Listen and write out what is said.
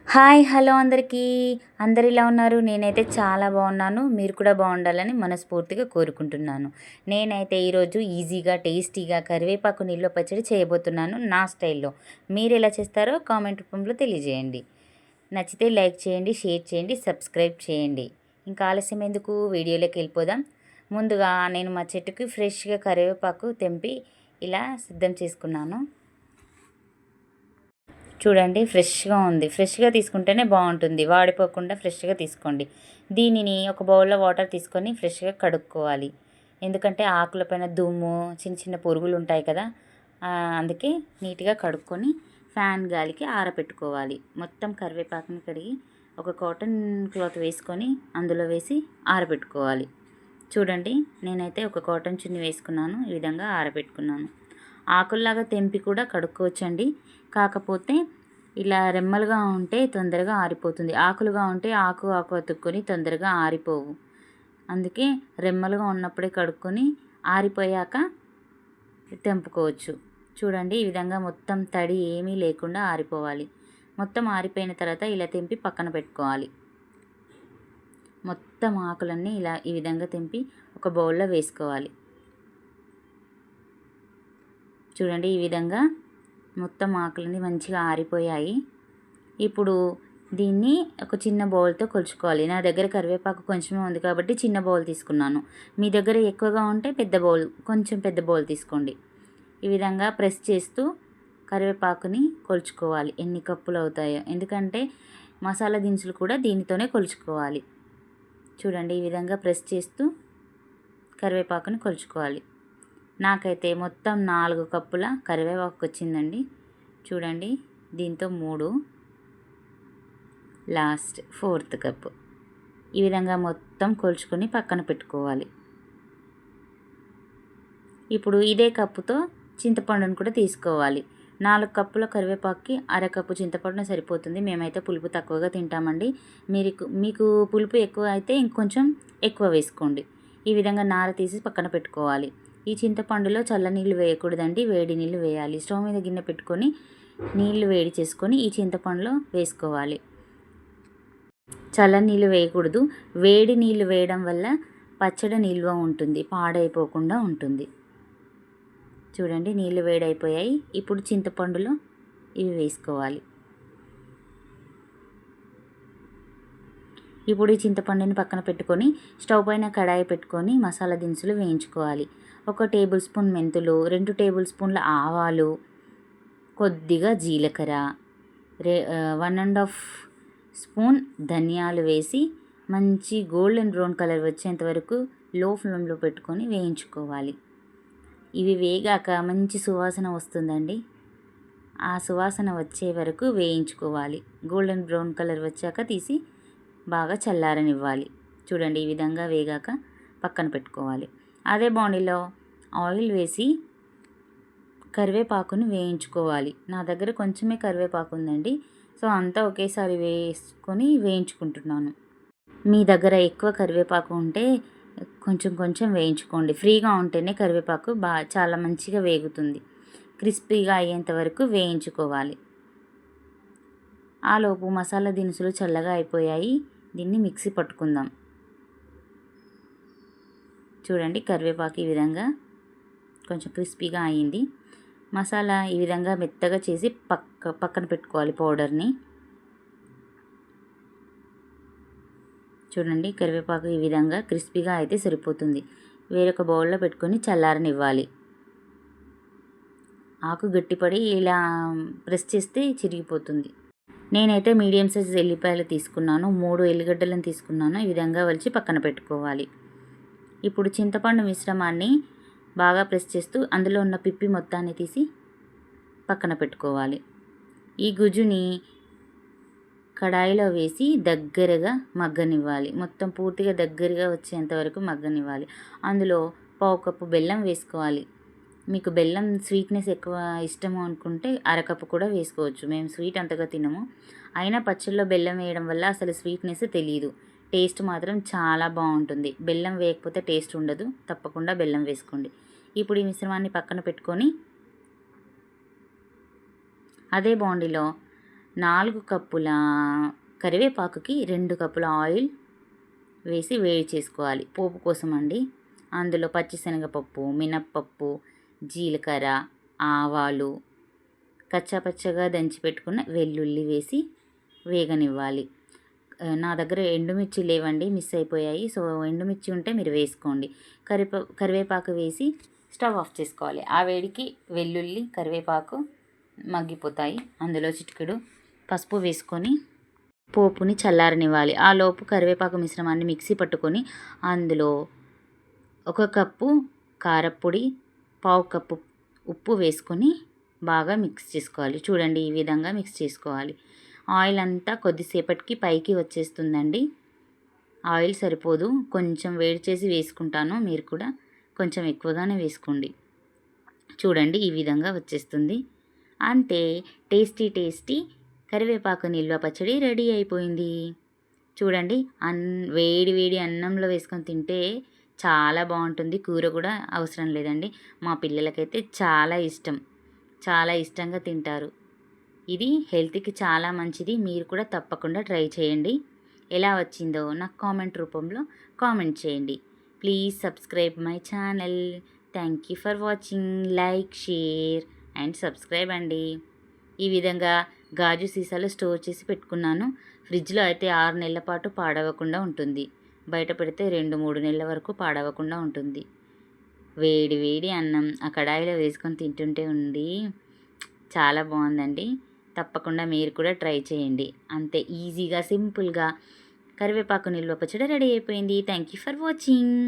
Hi hello అందరికీ. అందరు ఎలా ఉన్నారు? నేనైతే చాలా బాగున్నాను. మీరు కూడా బాగుండాలని మనస్ఫూర్తిగా కోరుకుంటున్నాను. నేనైతే ఈరోజు ఈజీగా టేస్టీగా కరివేపాకు నిల్వ పచ్చడి చేయబోతున్నాను నా స్టైల్లో. మీరు ఎలా చేస్తారో కామెంట్ రూపంలో తెలియజేయండి. నచ్చితే లైక్ చేయండి, షేర్ చేయండి, సబ్స్క్రైబ్ చేయండి. ఇంకా ఆలస్యం ఎందుకు, వీడియోలోకి వెళ్ళిపోదాం. ముందుగా నేను మా చెట్టుకి ఫ్రెష్గా కరివేపాకు తెంపి ఇలా సిద్ధం చేసుకున్నాను. చూడండి, ఫ్రెష్గా ఉంది. ఫ్రెష్గా తీసుకుంటేనే బాగుంటుంది, వాడిపోకుండా ఫ్రెష్గా తీసుకోండి. దీనిని ఒక బౌల్లో వాటర్ తీసుకొని ఫ్రెష్గా కడుక్కోవాలి. ఎందుకంటే ఆకులపైన దుమ్ము, చిన్న చిన్న పురుగులు ఉంటాయి కదా, అందుకే నీట్గా కడుక్కొని ఫ్యాన్ గాలికి ఆరబెట్టుకోవాలి. మొత్తం కరివేపాకుని కడిగి ఒక కాటన్ క్లాత్ వేసుకొని అందులో వేసి ఆరబెట్టుకోవాలి. చూడండి, నేనైతే ఒక కాటన్ చున్ని వేసుకున్నాను, ఈ విధంగా ఆరబెట్టుకున్నాను. ఆకుల్లాగా తెంపి కూడా కడుక్కోవచ్చండి. కాకపోతే ఇలా రెమ్మలుగా ఉంటే తొందరగా ఆరిపోతుంది. ఆకులుగా ఉంటే ఆకు అతుక్కొని తొందరగా ఆరిపోవు. అందుకే రెమ్మలుగా ఉన్నప్పుడే కడుక్కొని ఆరిపోయాక తెంపుకోవచ్చు. చూడండి, ఈ విధంగా మొత్తం తడి ఏమీ లేకుండా ఆరిపోవాలి. మొత్తం ఆరిపోయిన తర్వాత ఇలా తెంపి పక్కన పెట్టుకోవాలి. మొత్తం ఆకులన్నీ ఇలా ఈ విధంగా తెంపి ఒక బౌల్లో వేసుకోవాలి. చూడండి, ఈ విధంగా మొత్తం ఆకులన్నీ మంచిగా ఆరిపోయాయి. ఇప్పుడు దీన్ని ఒక చిన్న బౌల్తో కొలుచుకోవాలి. నా దగ్గర కరివేపాకు కొంచెమే ఉంది కాబట్టి చిన్న బౌల్ తీసుకున్నాను. మీ దగ్గర ఎక్కువగా ఉంటే కొంచెం పెద్ద బౌల్ తీసుకోండి. ఈ విధంగా ప్రెస్ చేస్తూ కరివేపాకుని కొలుచుకోవాలి, ఎన్ని కప్పులు అవుతాయో. ఎందుకంటే మసాలా దినుసులు కూడా దీనితోనే కొలుచుకోవాలి. చూడండి, ఈ విధంగా ప్రెస్ చేస్తూ కరివేపాకుని కొలుచుకోవాలి. నాకైతే మొత్తం 4 కప్పుల కరివేపాకు వచ్చిందండి. చూడండి, దీంతో 3, లాస్ట్ 4th కప్పు. ఈ విధంగా మొత్తం కొలుచుకొని పక్కన పెట్టుకోవాలి. ఇప్పుడు ఇదే కప్పుతో చింతపండును కూడా తీసుకోవాలి. 4 కప్పుల కరివేపాకుకి అరకప్పు చింతపండు సరిపోతుంది. మేమైతే పులుపు తక్కువగా తింటామండి. మీకు పులుపు ఎక్కువ అయితే ఇంకొంచెం ఎక్కువ వేసుకోండి. ఈ విధంగా నార తీసి పక్కన పెట్టుకోవాలి. ఈ చింతపండులో చల్ల నీళ్ళు వేయకూడదండి, వేడి నీళ్ళు వేయాలి. స్టవ్ మీద గిన్నె పెట్టుకొని నీళ్ళు వేడి చేసుకొని ఈ చింతపండులో వేసుకోవాలి. చల్ల నీళ్ళు వేయకూడదు. వేడి నీళ్ళు వేయడం వల్ల పచ్చడి నిల్వ ఉంటుంది, పాడైపోకుండా ఉంటుంది. చూడండి, నీళ్ళు వేడైపోయాయి. ఇప్పుడు చింతపండులో ఇవి వేసుకోవాలి. ఇప్పుడు ఈ చింతపండుని పక్కన పెట్టుకొని స్టవ్ పైన కడాయి పెట్టుకొని మసాలా దినుసులు వేయించుకోవాలి. 1 టేబుల్ స్పూన్ మెంతులు, 2 టేబుల్ స్పూన్ల ఆవాలు, కొద్దిగా జీలకర్ర, 1½ స్పూన్ ధనియాలు వేసి మంచి గోల్డెన్ బ్రౌన్ కలర్ వచ్చేంత వరకు లో ఫ్లేమ్లో పెట్టుకొని వేయించుకోవాలి. ఇవి వేగాక మంచి సువాసన వస్తుందండి. ఆ సువాసన వచ్చే వరకు వేయించుకోవాలి. గోల్డెన్ బ్రౌన్ కలర్ వచ్చాక తీసి బాగా చల్లారనివ్వాలి. చూడండి, ఈ విధంగా వేగాక పక్కన పెట్టుకోవాలి. అదే బాండీలో ఆయిల్ వేసి కరివేపాకును వేయించుకోవాలి. నా దగ్గర కొంచెమే కరివేపాకు ఉందండి, సో అంతా ఒకేసారి వేసుకొని వేయించుకుంటున్నాను. మీ దగ్గర ఎక్కువ కరివేపాకు ఉంటే కొంచెం కొంచెం వేయించుకోండి. ఫ్రీగా ఉంటేనే కరివేపాకు చాలా మంచిగా వేగుతుంది. క్రిస్పీగా అయ్యేంత వరకు వేయించుకోవాలి. ఆలోపు మసాలా దినుసులు చల్లగా అయిపోయాయి. దీన్ని మిక్సీ పట్టుకుందాం. చూడండి, కరివేపాకు ఈ విధంగా కొంచెం క్రిస్పీగా అయ్యింది. మసాలా ఈ విధంగా మెత్తగా చేసి పక్కన పెట్టుకోవాలి పౌడర్ని. చూడండి, కరివేపాకు ఈ విధంగా క్రిస్పీగా అయితే సరిపోతుంది. వేరొక బౌల్లో పెట్టుకొని చల్లారనివ్వాలి. ఆకు గట్టిపడి ఇలా ప్రెస్ చేస్తే చిరిగిపోతుంది. నేనైతే మీడియం సైజ్ ఎల్లిపాయలు తీసుకున్నాను, 3 ఎల్లిగడ్డలను తీసుకున్నాను. ఈ విధంగా వలిచి పక్కన పెట్టుకోవాలి. ఇప్పుడు చింతపండు మిశ్రమాన్ని బాగా ప్రెస్ చేస్తూ అందులో ఉన్న పిప్పి మొత్తాన్ని తీసి పక్కన పెట్టుకోవాలి. ఈ గుజ్జుని కడాయిలో వేసి దగ్గరగా మగ్గనివ్వాలి. మొత్తం పూర్తిగా దగ్గరగా వచ్చేంత వరకు మగ్గనివ్వాలి. అందులో 1/2 కప్పు బెల్లం వేసుకోవాలి. మీకు బెల్లం స్వీట్నెస్ ఎక్కువ ఇష్టము అనుకుంటే అరకప్పు కూడా వేసుకోవచ్చు. మేము స్వీట్ అంతగా తినము, అయినా పచ్చళ్ళలో బెల్లం వేయడం వల్ల అసలు స్వీట్నెస్ తెలియదు. టేస్ట్ మాత్రం చాలా బాగుంటుంది. బెల్లం వేయకపోతే టేస్ట్ ఉండదు, తప్పకుండా బెల్లం వేసుకోండి. ఇప్పుడు ఈ మిశ్రమాన్ని పక్కన పెట్టుకొని అదే బాండీలో 4 కప్పుల కరివేపాకుకి 2 కప్పుల ఆయిల్ వేసి వేడి చేసుకోవాలి. పోపు కోసం అండి. అందులో పచ్చిశనగపప్పు, మినప్పప్పు, జీలకర్ర, ఆవాలు, కచ్చాపచ్చగా దంచి పెట్టుకున్న వెల్లుల్లి వేసి వేగనివ్వాలి. నా దగ్గర ఎండుమిర్చి లేవండి, మిస్ అయిపోయాయి. సో ఎండుమిర్చి ఉంటే మీరు వేసుకోండి. కరివేపాకు వేసి స్టవ్ ఆఫ్ చేసుకోవాలి. ఆ వేడికి వెల్లుల్లి, కరివేపాకు మగ్గిపోతాయి. అందులో చిటికెడు పసుపు వేసుకొని పోపుని చల్లారనివ్వాలి. ఆ లోపు కరివేపాకు మిశ్రమాన్ని మిక్సీ పట్టుకొని అందులో 1 కప్పు కారప్పొడి, పావు కప్పు ఉప్పు వేసుకొని బాగా మిక్స్ చేసుకోవాలి. చూడండి, ఈ విధంగా మిక్స్ చేసుకోవాలి. ఆయిల్ అంతా కొద్దిసేపటికి పైకి వచ్చేస్తుందండి. ఆయిల్ సరిపోదు, కొంచెం వేడి చేసి వేసుకుంటాను. మీరు కూడా కొంచెం ఎక్కువగానే వేసుకోండి. చూడండి, ఈ విధంగా వచ్చేస్తుంది. అంతే, టేస్టీ కరివేపాకు నిల్వ పచ్చడి రెడీ అయిపోయింది. చూడండి, వేడి వేడి అన్నంలో వేసుకొని తింటే చాలా బాగుంటుంది. కూర కూడా అవసరం లేదండి. మా పిల్లలకైతే చాలా ఇష్టం, చాలా ఇష్టంగా తింటారు. ఇది హెల్త్కి చాలా మంచిది. మీరు కూడా తప్పకుండా ట్రై చేయండి. ఎలా వచ్చిందో నాకు కామెంట్ రూపంలో కామెంట్ చేయండి. Please subscribe my channel. Thank you for watching. Like, share and subscribe అండి. ఈ విధంగా గాజు సీసాలో స్టోర్ చేసి పెట్టుకున్నాను. ఫ్రిడ్జ్లో అయితే 6 నెలల పాటు పాడవకుండా ఉంటుంది. బయట పెడితే 2-3 నెలల వరకు పాడవకుండా ఉంటుంది. వేడి వేడి అన్నం ఆ కడాయిలో వేసుకొని తింటుంటే ఉంది, చాలా బాగుందండి. తప్పకుండా మీరు కూడా ట్రై చేయండి. అంతే ఈజీగా, సింపుల్గా కరివేపాకు నిల్వ పచ్చడి రెడీ అయిపోయింది. Thank you for watching.